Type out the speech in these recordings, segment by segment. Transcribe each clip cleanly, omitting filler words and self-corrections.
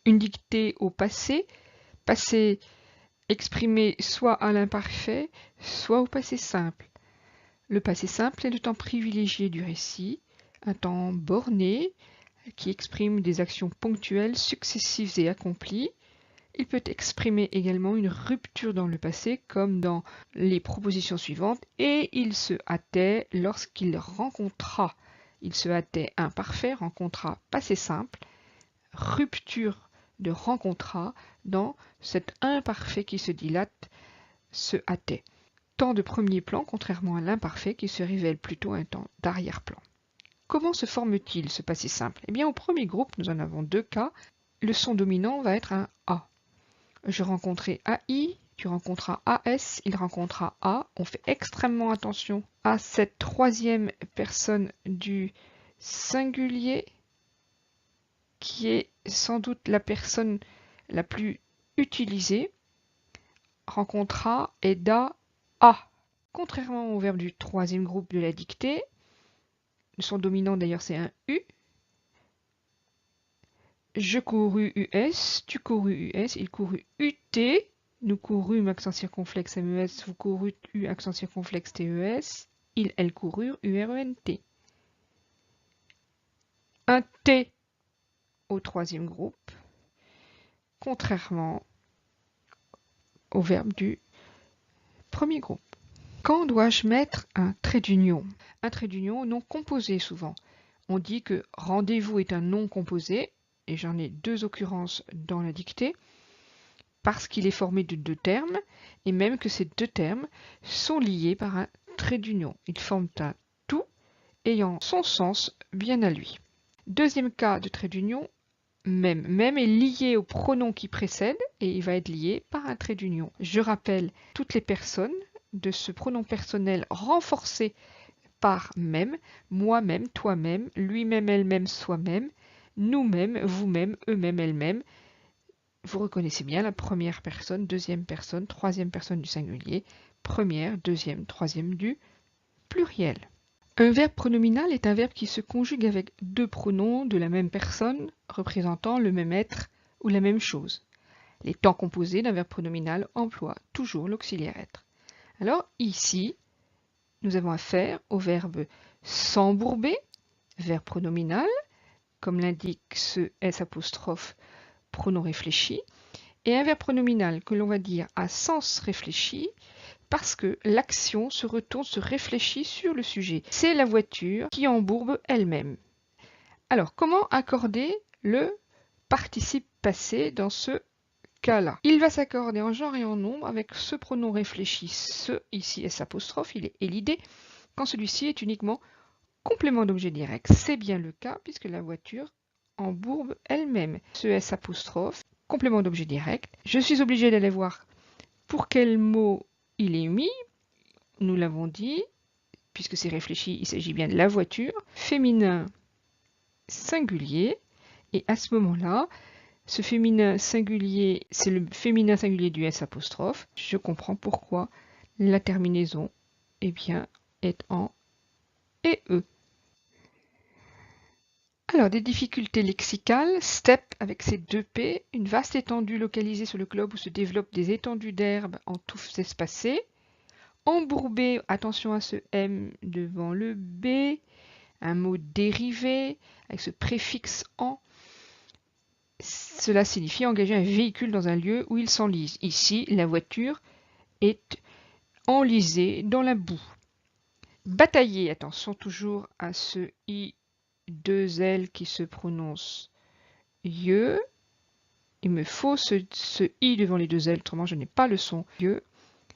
une dictée au passé, passé exprimé soit à l'imparfait, soit au passé simple. Le passé simple est le temps privilégié du récit, un temps borné qui exprime des actions ponctuelles, successives et accomplies. Il peut exprimer également une rupture dans le passé, comme dans les propositions suivantes, et il se hâtait lorsqu'il rencontra. Il se hâtait imparfait, rencontra passé simple, rupture de rencontra dans cet imparfait qui se dilate, se hâtait. Temps de premier plan, contrairement à l'imparfait qui se révèle plutôt un temps d'arrière-plan. Comment se forme-t-il ce passé simple? Eh bien, au premier groupe, nous en avons deux cas. Le son dominant va être un A. Je rencontrai AI, tu rencontras AS, il rencontra A. On fait extrêmement attention à cette troisième personne du singulier qui est sans doute la personne la plus utilisée. Rencontra, aida, A. Contrairement au verbe du troisième groupe de la dictée, le son dominant d'ailleurs c'est un U. Je courus US, tu courus US, il courut UT, nous courûmes accent circonflexe MES, vous courûtes U accent circonflexe TES, il, elle coururent URENT. Un T au troisième groupe, contrairement au verbe du premier groupe. Quand dois-je mettre un trait d'union? Un trait d'union non composé souvent. On dit que rendez-vous est un nom composé, et j'en ai deux occurrences dans la dictée, parce qu'il est formé de deux termes, et même que ces deux termes sont liés par un trait d'union. Ils forment un tout ayant son sens bien à lui. Deuxième cas de trait d'union, même. Même est lié au pronom qui précède, et il va être lié par un trait d'union. Je rappelle toutes les personnes de ce pronom personnel renforcé par même, moi-même, toi-même, lui-même, elle-même, soi-même, nous-mêmes, vous-même, eux-mêmes, elles-mêmes. Vous reconnaissez bien la première personne, deuxième personne, troisième personne du singulier, première, deuxième, troisième du pluriel. Un verbe pronominal est un verbe qui se conjugue avec deux pronoms de la même personne représentant le même être ou la même chose. Les temps composés d'un verbe pronominal emploient toujours l'auxiliaire être. Alors ici, nous avons affaire au verbe s'embourber, verbe pronominal, comme l'indique ce S apostrophe pronom réfléchi, et un verbe pronominal que l'on va dire à sens réfléchi, parce que l'action se retourne, se réfléchit sur le sujet. C'est la voiture qui embourbe elle-même. Alors, comment accorder le participe passé dans ce cas-là? Il va s'accorder en genre et en nombre avec ce pronom réfléchi, ce, ici S apostrophe, il est l'idée, quand celui-ci est uniquement complément d'objet direct. C'est bien le cas puisque la voiture embourbe elle-même. Ce S apostrophe, complément d'objet direct. Je suis obligé d'aller voir pour quel mot il est mis. Nous l'avons dit, puisque c'est réfléchi, il s'agit bien de la voiture. Féminin singulier. Et à ce moment-là, ce féminin singulier, c'est le féminin singulier du S apostrophe. Je comprends pourquoi la terminaison eh bien, est en EE. Alors, des difficultés lexicales, steppe avec ses deux P, une vaste étendue localisée sur le globe où se développent des étendues d'herbes en touffes espacées. Embourbé, attention à ce M devant le B, un mot dérivé avec ce préfixe en. Cela signifie engager un véhicule dans un lieu où il s'enlise. Ici, la voiture est enlisée dans la boue. Batailler, attention toujours à ce I, deux L qui se prononce ye. Il me faut ce I devant les deux L, autrement je n'ai pas le son ye.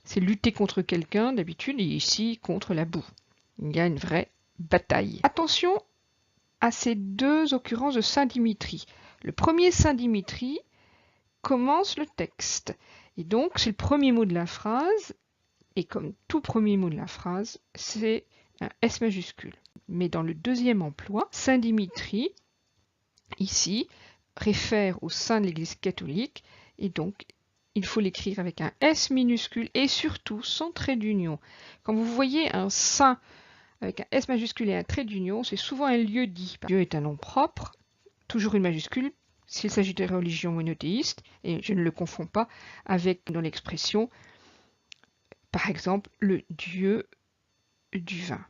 C'est lutter contre quelqu'un d'habitude et ici contre la boue. Il y a une vraie bataille. Attention à ces deux occurrences de Saint-Dimitri. Le premier Saint-Dimitri commence le texte. Et donc c'est le premier mot de la phrase. Et comme tout premier mot de la phrase, c'est un S majuscule. Mais dans le deuxième emploi, Saint-Dimitri, ici, réfère au sein de l'Église catholique, et donc il faut l'écrire avec un S minuscule et surtout sans trait d'union. Quand vous voyez un saint avec un S majuscule et un trait d'union, c'est souvent un lieu dit. Dieu est un nom propre, toujours une majuscule, s'il s'agit de religions monothéistes, et je ne le confonds pas avec dans l'expression, par exemple, le dieu du vin.